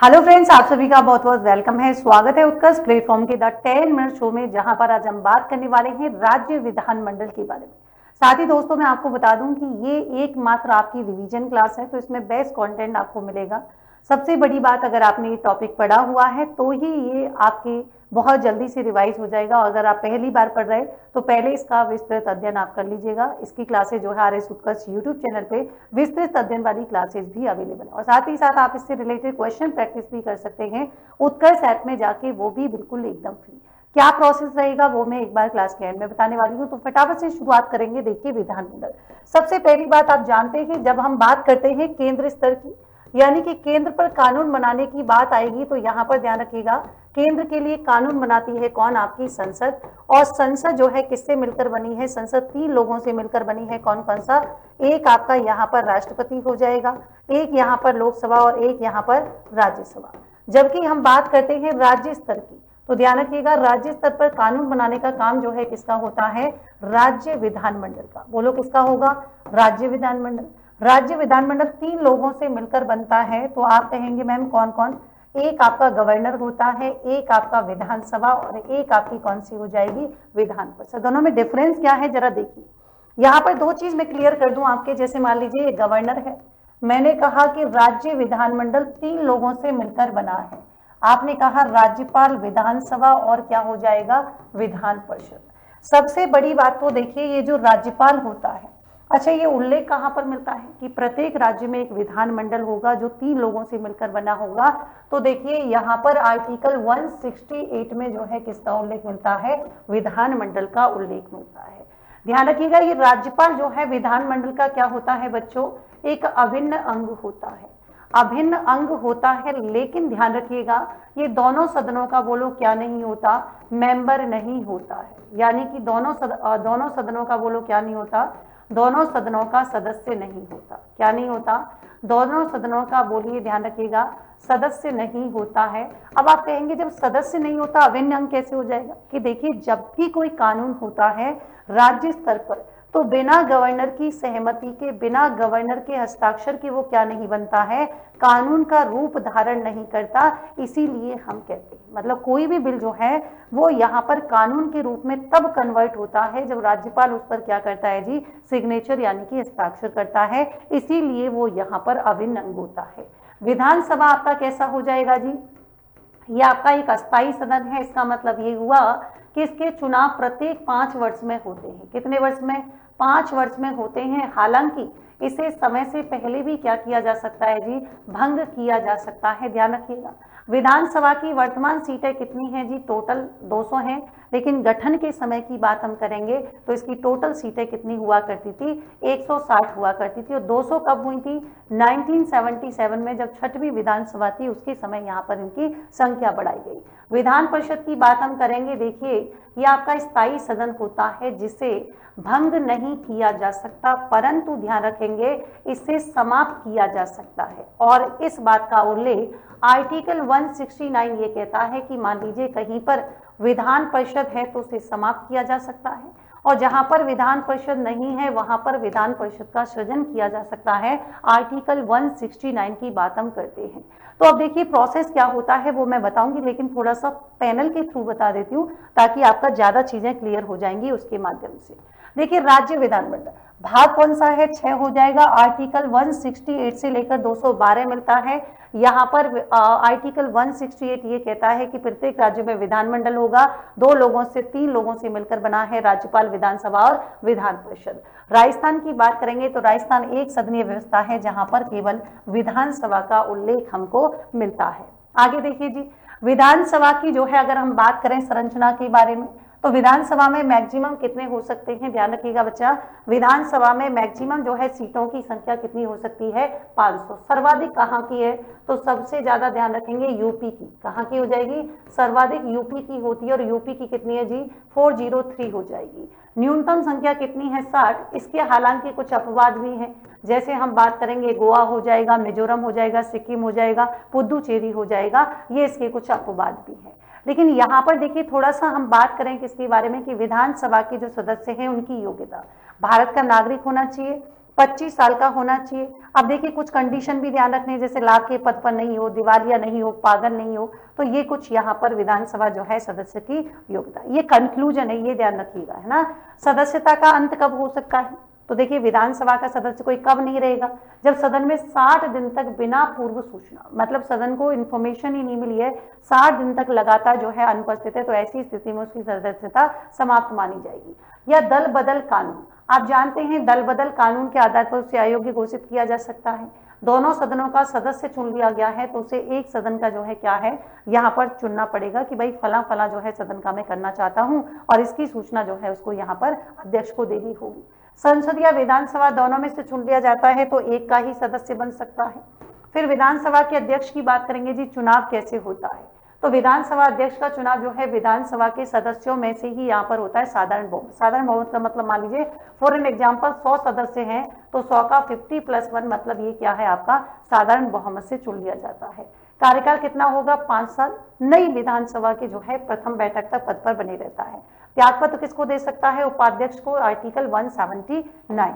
Hello friends, आप सभी का बहुत बहुत वेलकम है। स्वागत है उत्कर्ष प्लेटफॉर्म के द 10 मिनट शो में, जहां पर आज हम बात करने वाले हैं राज्य विधानमंडल के बारे में। साथ ही दोस्तों मैं आपको बता दूं कि ये एकमात्र आपकी रिवीजन क्लास है, तो इसमें बेस्ट कंटेंट आपको मिलेगा। सबसे बड़ी बात, अगर आपने ये टॉपिक पढ़ा हुआ है तो ही ये आपकी बहुत जल्दी से रिवाइज हो जाएगा। और अगर आप पहली बार पढ़ रहे तो पहले इसका विस्तृत अध्ययन आप कर लीजिएगा। इसकी क्लासेज जो है आर एस उत्कर्ष यूट्यूब चैनल पे विस्तृत अध्ययन वाली क्लासेज भी अवेलेबल है, और साथ ही साथ आप इससे रिलेटेड क्वेश्चन प्रैक्टिस भी कर सकते हैं उत्कर्ष ऐप में जाके, वो भी बिल्कुल एकदम फ्री। क्या प्रोसेस रहेगा वो मैं एक बार क्लास के एंड में बताने वाली हूँ। तो फटाफट से शुरुआत करेंगे। देखिए, विधानमंडल, सबसे पहली बात आप जानते हैं, जब हम बात करते हैं केंद्र स्तर की, यानी कि केंद्र पर कानून बनाने की बात आएगी, तो यहाँ पर ध्यान रखिएगा, केंद्र के लिए कानून बनाती है कौन? आपकी संसद। और संसद जो है किससे मिलकर बनी है? संसद 3 लोगों से मिलकर बनी है। कौन कौन सा? एक आपका यहाँ पर राष्ट्रपति हो जाएगा, एक यहाँ पर लोकसभा, और एक यहाँ पर राज्यसभा। जबकि हम बात करते हैं राज्य स्तर की, तो ध्यान रखिएगा, राज्य स्तर पर कानून बनाने का काम जो है किसका होता है? राज्य विधानमंडल का। बोलो किसका होगा? राज्य विधानमंडल। राज्य विधानमंडल 3 लोगों से मिलकर बनता है। तो आप कहेंगे मैम कौन कौन? एक आपका गवर्नर होता है, एक आपका विधानसभा, और एक आपकी कौन सी हो जाएगी? विधान परिषद। दोनों में डिफरेंस क्या है जरा देखिए। यहाँ पर 2 चीज मैं क्लियर कर दूं आपके। जैसे मान लीजिए ये गवर्नर है, मैंने कहा कि राज्य विधानमंडल 3 लोगों से मिलकर बना है। आपने कहा राज्यपाल, विधानसभा, और क्या हो जाएगा? विधान परिषद। सबसे बड़ी बात तो देखिए, ये जो राज्यपाल होता है, अच्छा, ये उल्लेख कहाँ पर मिलता है कि प्रत्येक राज्य में एक विधानमंडल होगा जो 3 लोगों से मिलकर बना होगा। तो देखिए यहाँ पर आर्टिकल 168 में जो है किसका उल्लेख मिलता है? विधानमंडल का उल्लेख मिलता है। ध्यान रखिएगा, ये राज्यपाल जो है विधानमंडल का क्या होता है बच्चों? एक अभिन्न अंग होता है। अभिन्न अंग होता है, लेकिन ध्यान रखिएगा, ये दोनों सदनों का बोलो क्या नहीं होता? मेंबर नहीं होता है। यानी कि दोनों सदनों का बोलो क्या नहीं होता? दोनों सदनों का सदस्य नहीं होता। क्या नहीं होता? दोनों सदनों का, बोलिए, ध्यान रखिएगा, सदस्य नहीं होता है। अब आप कहेंगे जब सदस्य नहीं होता अभिन्न अंग कैसे हो जाएगा? कि देखिए, जब भी कोई कानून होता है राज्य स्तर पर, तो बिना गवर्नर की सहमति के, बिना गवर्नर के हस्ताक्षर के वो क्या नहीं बनता है? कानून का रूप धारण नहीं करता। इसीलिए हम कहते हैं, मतलब कोई भी बिल जो है वो यहाँ पर कानून के रूप में तब कन्वर्ट होता है जब राज्यपाल उस पर क्या करता है जी? सिग्नेचर यानी कि हस्ताक्षर करता है। इसीलिए वो यहाँ पर अभिन्न अंग होता है। विधानसभा आपका कैसा हो जाएगा जी? ये आपका एक अस्थायी सदन है। इसका मतलब ये हुआ कि इसके चुनाव प्रत्येक 5 वर्ष में होते हैं। कितने वर्ष में? 5 वर्ष में होते हैं। हालांकि इसे समय से पहले भी क्या किया जा सकता है जी? भंग किया जा सकता है। ध्यान रखिएगा, विधानसभा की वर्तमान सीटें कितनी हैं जी? टोटल 200 हैं। लेकिन गठन के समय की बात हम करेंगे तो इसकी टोटल सीटें कितनी हुआ करती थी? 160 हुआ करती थी। और 200 कब हुई थी? 1977 में, जब 6वीं विधानसभा थी, उसके समय यहाँ पर इनकी संख्या बढ़ाई गई। विधान परिषद की बात हम करेंगे। देखिए, ये आपका स्थायी सदन होता है जिसे भंग नहीं किया जा सकता, परंतु ध्यान रखेंगे इसे समाप्त किया जा सकता है। और इस बात का उल्लेख आर्टिकल 169 ये कहता है कि मान लीजिए कहीं पर विधान परिषद है तो उसे समाप्त किया जा सकता है, और जहां पर विधान परिषद नहीं है वहां पर विधान परिषद का सृजन किया जा सकता है। आर्टिकल 169 की बात हम करते हैं। तो अब देखिए प्रोसेस क्या होता है वो मैं बताऊंगी, लेकिन थोड़ा सा पैनल के थ्रू बता देती हूँ ताकि आपका ज्यादा चीजें क्लियर हो जाएंगी उसके माध्यम से। देखिए, राज्य विधानमंडल भाग कौन सा है? 6 हो जाएगा। आर्टिकल 168 से लेकर 212 मिलता है। यहाँ पर आर्टिकल 168 ये कहता है कि प्रत्येक राज्य में विधानमंडल होगा, 2 लोगों से 3 लोगों से मिलकर बना है, राज्यपाल, विधानसभा और विधान परिषद। राजस्थान की बात करेंगे तो राजस्थान एक सदनीय व्यवस्था है जहां पर केवल विधानसभा का उल्लेख हमको मिलता है। आगे देखिए जी, विधानसभा की जो है अगर हम बात करें संरचना के बारे में, तो विधानसभा में मैक्सिमम कितने हो सकते हैं? ध्यान रखिएगा बच्चा, विधानसभा में मैक्सिमम जो है सीटों की संख्या कितनी हो सकती है? 500। सर्वाधिक कहाँ की है? तो सबसे ज्यादा ध्यान रखेंगे यूपी की। कहाँ की हो जाएगी? सर्वाधिक यूपी की होती है, और यूपी की कितनी है जी? 403 हो जाएगी। न्यूनतम संख्या कितनी है? 60। इसके हालांकि कुछ अपवाद भी हैं, जैसे हम बात करेंगे गोवा हो जाएगा, मिजोरम हो जाएगा, सिक्किम हो जाएगा, पुदुचेरी हो जाएगा, ये इसके कुछ अपवाद भी हैं। लेकिन यहाँ पर देखिए थोड़ा सा हम बात करें किसके बारे में कि विधानसभा के जो सदस्य हैं उनकी योग्यता। भारत का नागरिक होना चाहिए, 25 साल का होना चाहिए। अब देखिए कुछ कंडीशन भी ध्यान रखने हैं, जैसे लाभ के पद पर नहीं हो, दिवालिया नहीं हो, पागल नहीं हो, तो ये कुछ यहाँ पर विधानसभा जो है सदस्य की योग्यता, ये कंक्लूजन है, ये ध्यान रखिएगा, है ना। सदस्यता का अंत कब हो सकता है, तो देखिए विधानसभा का सदस्य कोई कब नहीं रहेगा, जब सदन में 60 दिन तक बिना पूर्व सूचना, मतलब सदन को इन्फॉर्मेशन ही नहीं मिली है, 60 दिन तक लगातार जो है अनुपस्थित है, तो ऐसी स्थिति में उसकी सदस्यता समाप्त मानी जाएगी। या दल बदल कानून, आप जानते हैं दल बदल कानून के आधार पर उसे अयोग्य घोषित किया जा सकता है। दोनों सदनों का सदस्य चुन लिया गया है, तो उसे एक सदन का जो है क्या है यहाँ पर चुनना पड़ेगा कि भाई फला फला जो है सदन का मैं करना चाहता हूँ, और इसकी सूचना जो है उसको यहाँ पर अध्यक्ष को देनी होगी। संसद या विधानसभा दोनों में से चुन लिया जाता है तो एक का ही सदस्य बन सकता है। फिर विधानसभा के अध्यक्ष की बात करेंगे जी, चुनाव कैसे होता है, तो विधानसभा अध्यक्ष का चुनाव जो है विधानसभा के सदस्यों में से ही यहाँ पर होता है साधारण बहुमत। साधारण बहुमत का मतलब मान लीजिए फॉर एन एग्जाम्पल 100 सदस्य हैं, तो 100 का 50+1 मतलब ये क्या है आपका साधारण बहुमत से चुन लिया जाता है। कार्यकाल कितना होगा, 5 साल। नई विधानसभा के जो है प्रथम बैठक तक पद पर बने रहता है। त्यागपत्र किसको दे सकता है, उपाध्यक्ष को, आर्टिकल 179।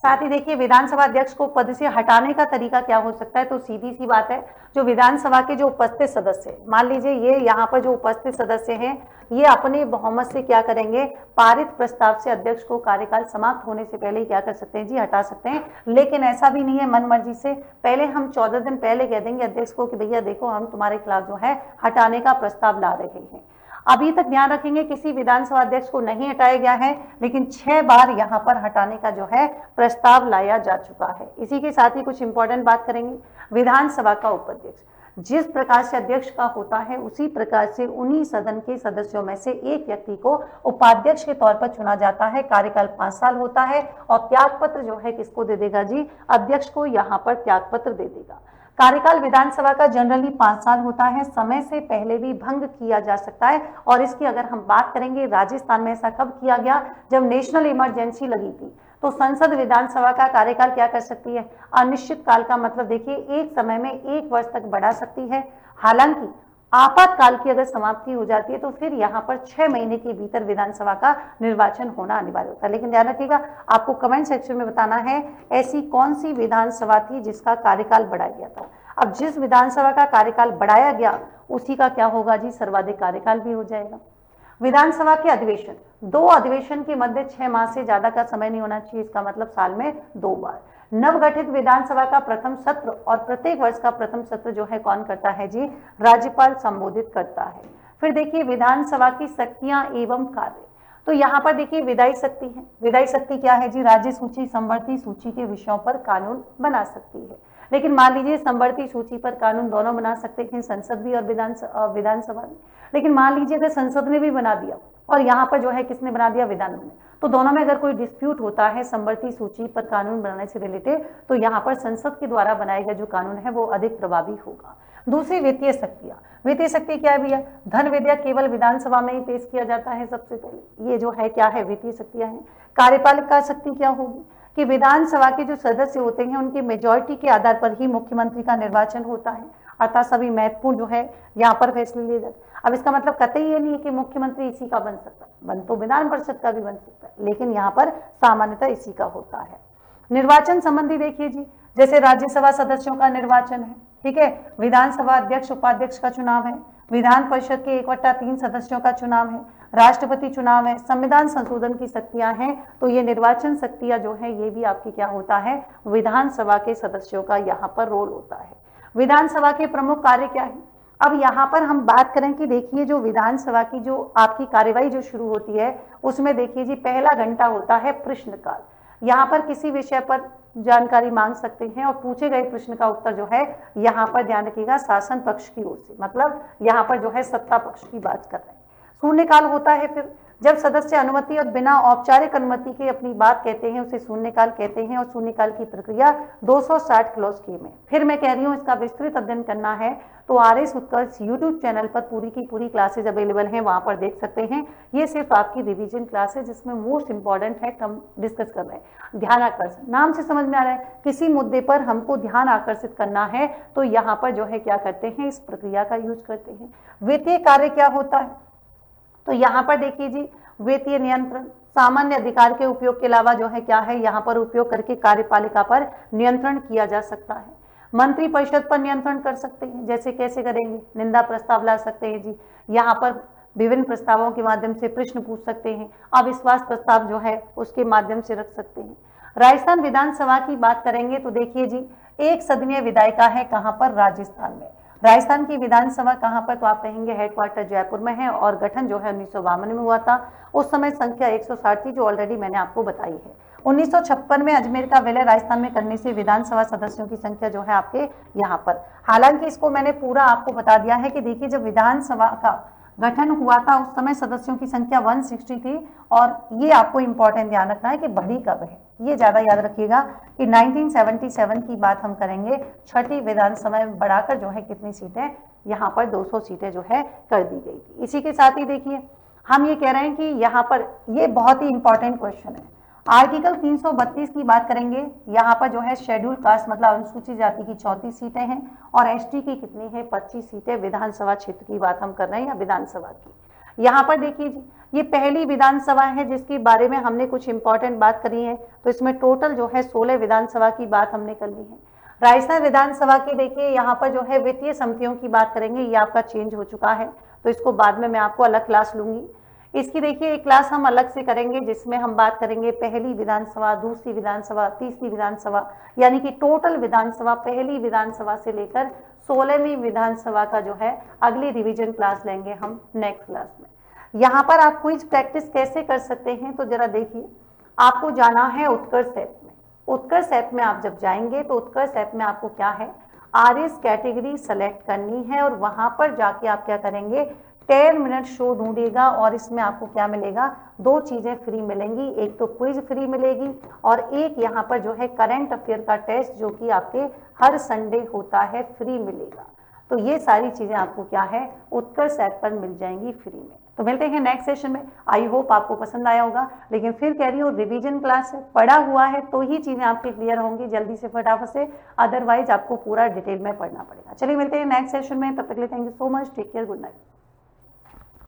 साथ ही देखिए विधानसभा अध्यक्ष को पद से हटाने का तरीका क्या हो सकता है, तो सीधी सी बात है, जो विधानसभा के जो उपस्थित सदस्य, मान लीजिए ये यहाँ पर जो उपस्थित सदस्य हैं, ये अपने बहुमत से क्या करेंगे, पारित प्रस्ताव से अध्यक्ष को कार्यकाल समाप्त होने से पहले ही क्या कर सकते हैं जी, हटा सकते हैं। लेकिन ऐसा भी नहीं है मन मर्जी से, पहले हम 14 दिन पहले कह देंगे अध्यक्ष को कि भैया देखो हम तुम्हारे खिलाफ जो है हटाने का प्रस्ताव ला रहे हैं। अभी तक ध्यान रखेंगे किसी विधानसभा अध्यक्ष को नहीं हटाया गया है, लेकिन 6 बार यहाँ पर हटाने का जो है प्रस्ताव लाया जा चुका है। इसी के साथ ही कुछ इंपॉर्टेंट बात करेंगे, विधानसभा का उपाध्यक्ष जिस प्रकार से अध्यक्ष का होता है उसी प्रकार से उन्हीं सदन के सदस्यों में से एक व्यक्ति को उपाध्यक्ष के तौर पर चुना जाता है। कार्यकाल 5 साल होता है और त्यागपत्र जो है किसको दे देगा जी, अध्यक्ष को यहाँ पर त्यागपत्र दे देगा। कार्यकाल विधानसभा का जनरली 5 साल होता है, समय से पहले भी भंग किया जा सकता है। और इसकी अगर हम बात करेंगे राजस्थान में ऐसा कब किया गया, जब नेशनल इमरजेंसी लगी थी, तो संसद विधानसभा का कार्यकाल क्या कर सकती है, अनिश्चित काल का मतलब देखिए एक समय में 1 वर्ष तक बढ़ा सकती है। हालांकि आपातकाल की अगर समाप्ति हो जाती है तो फिर यहाँ पर 6 महीने के भीतर विधानसभा का निर्वाचन होना अनिवार्य होता है। लेकिन ध्यान रखिएगा आपको कमेंट सेक्शन में बताना है ऐसी कौन सी विधानसभा थी जिसका कार्यकाल बढ़ाया गया था। अब जिस विधानसभा का कार्यकाल बढ़ाया गया उसी का क्या होगा जी, सर्वाधिक कार्यकाल भी हो जाएगा। विधानसभा के अधिवेशन, 2 अधिवेशन के मध्य 6 माह से ज्यादा का समय नहीं होना चाहिए, इसका मतलब साल में 2 बार। नवगठित विधानसभा का प्रथम सत्र और प्रत्येक वर्ष का प्रथम सत्र जो है कौन करता है जी, राज्यपाल संबोधित करता है। फिर देखिए विधानसभा की शक्तियां एवं कार्य, तो यहाँ पर देखिए विधायी शक्ति है। विधायी शक्ति क्या है जी, राज्य सूची संवर्ती सूची के विषयों पर कानून बना सकती है। लेकिन मान लीजिए संवर्ती सूची पर कानून दोनों बना सकते हैं, संसद भी और विधानसभा भी। लेकिन मान लीजिए अगर संसद ने भी बना दिया और यहाँ पर जो है किसने बना दिया, विधानसभा ने, तो दोनों में अगर कोई डिस्प्यूट होता है संवर्ती सूची पर कानून बनाने से रिलेटेड, तो यहाँ पर संसद के द्वारा बनाया गया जो कानून है वो अधिक प्रभावी होगा। दूसरी वित्तीय शक्तियां, वित्तीय शक्ति क्या है भैया, धन विधेयक केवल विधानसभा में ही पेश किया जाता है सबसे पहले, ये जो है क्या है वित्तीय शक्तियां हैं। कार्यपालिका शक्ति क्या होगी कि विधानसभा के जो सदस्य होते हैं उनकी मेजॉरिटी के आधार पर ही मुख्यमंत्री का निर्वाचन होता है, अर्थात सभी महत्वपूर्ण जो है यहाँ पर फैसले लिए जाते हैं। अब इसका मतलब कतई ये नहीं है कि मुख्यमंत्री इसी का बन सकता है, बन तो विधान परिषद का भी बन सकता है, लेकिन यहाँ पर सामान्यतः इसी का होता है। निर्वाचन संबंधी देखिए जी, जैसे राज्यसभा सदस्यों का निर्वाचन है, ठीक है, विधानसभा अध्यक्ष उपाध्यक्ष का चुनाव है, विधान परिषद के 1/3 सदस्यों का चुनाव है, राष्ट्रपति चुनाव है, संविधान संशोधन की शक्तियां हैं, तो ये निर्वाचन शक्तियां जो है ये भी आपकी क्या होता है, विधानसभा के सदस्यों का यहाँ पर रोल होता है। विधानसभा के प्रमुख कार्य क्या है, अब यहाँ पर हम बात करें कि देखिए जो विधानसभा की जो आपकी कार्यवाही जो शुरू होती है उसमें देखिए जी पहला घंटा होता है प्रश्नकाल। यहाँ पर किसी विषय पर जानकारी मांग सकते हैं और पूछे गए प्रश्न का उत्तर जो है यहाँ पर ध्यान रखिएगा शासन पक्ष की ओर से, मतलब यहाँ पर जो है सत्ता पक्ष की बात कर रहे हैं। शून्यकाल होता है फिर जब सदस्य अनुमति और बिना औपचारिक अनुमति के अपनी बात कहते हैं उसे शून्यकाल कहते हैं, और शून्यकाल की प्रक्रिया 260 क्लॉज के में। फिर मैं कह रही हूँ इसका विस्तृत अध्ययन करना है तो आरएस उत्कर्ष यूट्यूब चैनल पर पूरी की पूरी क्लासेज अवेलेबल हैं, वहां पर देख सकते हैं। ये सिर्फ आपकी रिवीजन क्लास है जिसमें मोस्ट इंपॉर्टेंट है हम डिस्कस कर रहे हैं। ध्यान आकर्षण, नाम से समझ में आ रहा है किसी मुद्दे पर हमको ध्यान आकर्षित करना है तो यहाँ पर जो है क्या करते हैं, इस प्रक्रिया का यूज करते हैं। वित्तीय कार्य क्या होता है, तो यहाँ पर देखिए जी वित्तीय नियंत्रण, सामान्य अधिकार के उपयोग के अलावा जो है क्या है, यहाँ पर उपयोग करके कार्यपालिका पर नियंत्रण किया जा सकता है। मंत्री परिषद पर नियंत्रण कर सकते हैं, जैसे कैसे करेंगे, निंदा प्रस्ताव ला सकते हैं जी, यहाँ पर विभिन्न प्रस्तावों के माध्यम से प्रश्न पूछ सकते हैं, अविश्वास प्रस्ताव जो है उसके माध्यम से रख सकते हैं। राजस्थान विधानसभा की बात करेंगे तो देखिए जी, एक सदनीय विधायिका है कहाँ पर, राजस्थान में। राजस्थान की विधानसभा कहाँ पर, तो आप कहेंगे हेडक्वार्टर जयपुर में है और गठन जो है 1952 में हुआ था। उस समय संख्या 160 थी, जो ऑलरेडी मैंने आपको बताई है। 1956 में अजमेर का विलय राजस्थान में करने से विधानसभा सदस्यों की संख्या जो है आपके यहाँ पर, हालांकि इसको मैंने पूरा आपको बता दिया है कि देखिए जब विधानसभा का गठन हुआ था उस समय सदस्यों की संख्या 160 थी। और ये आपको इंपॉर्टेंट ध्यान रखना है कि बढ़ी कब है, ये ज्यादा याद रखिएगा कि 1977 की बात हम करेंगे, छठी विधानसभा में बढ़ाकर जो है कितनी सीटें, यहाँ पर 200 सीटें जो है कर दी गई थी। इसी के साथ ही देखिए हम ये कह रहे हैं कि यहाँ पर ये बहुत ही इंपॉर्टेंट क्वेश्चन है, आर्टिकल 332 की बात करेंगे। यहाँ पर जो है शेड्यूल कास्ट मतलब अनुसूचित जाति की 34 सीटें हैं और एसटी की कितनी है, 25 सीटें। विधानसभा क्षेत्र की बात हम कर रहे हैं या विधानसभा की। यहाँ पर देखिए ये पहली विधानसभा है जिसके बारे में हमने कुछ इंपॉर्टेंट बात करी है, तो इसमें टोटल जो है 16 विधानसभा की बात हमने कर ली है। राजस्थान विधानसभा की देखिए यहाँ पर जो है वित्तीय समितियों की बात करेंगे, ये आपका चेंज हो चुका है, तो इसको बाद में मैं आपको अलग क्लास लूंगी। इसकी देखिए एक क्लास हम अलग से करेंगे जिसमें हम बात करेंगे पहली विधानसभा, दूसरी विधानसभा, तीसरी विधानसभा, यानी कि टोटल विधानसभा, पहली विधानसभा से लेकर 16वीं विधानसभा का जो है अगली रिवीजन क्लास लेंगे हम नेक्स्ट क्लास में। यहाँ पर आप क्विज प्रैक्टिस कैसे कर सकते हैं, तो जरा देखिए, आपको जाना है उत्कर्ष ऐप में। उत्कर्ष ऐप में आप जब जाएंगे तो उत्कर्ष ऐप में आपको क्या है, आरएस कैटेगरी सेलेक्ट करनी है और वहां पर जाके आप क्या करेंगे, 10 मिनट शो ढूंढिएगा और इसमें आपको क्या मिलेगा, 2 चीजें फ्री मिलेंगी, एक तो क्विज फ्री मिलेगी और एक यहाँ पर जो है करंट अफेयर का टेस्ट जो कि आपके हर संडे होता है, फ्री मिलेगा। तो ये सारी चीजें आपको क्या है, उत्कर्ष ऐप पर मिल जाएंगी फ्री में। तो मिलते हैं नेक्स्ट सेशन में। आई होप आपको पसंद आया होगा, लेकिन फिर कह रही हूँ रिवीजन क्लास है, पढ़ा हुआ है तो ही चीजें आपकी क्लियर होंगी जल्दी से फटाफट से, अदरवाइज आपको पूरा डिटेल में पढ़ना पड़ेगा। चलिए मिलते हैं नेक्स्ट सेशन में, तब तक के लिए thank you so much, take care, good night.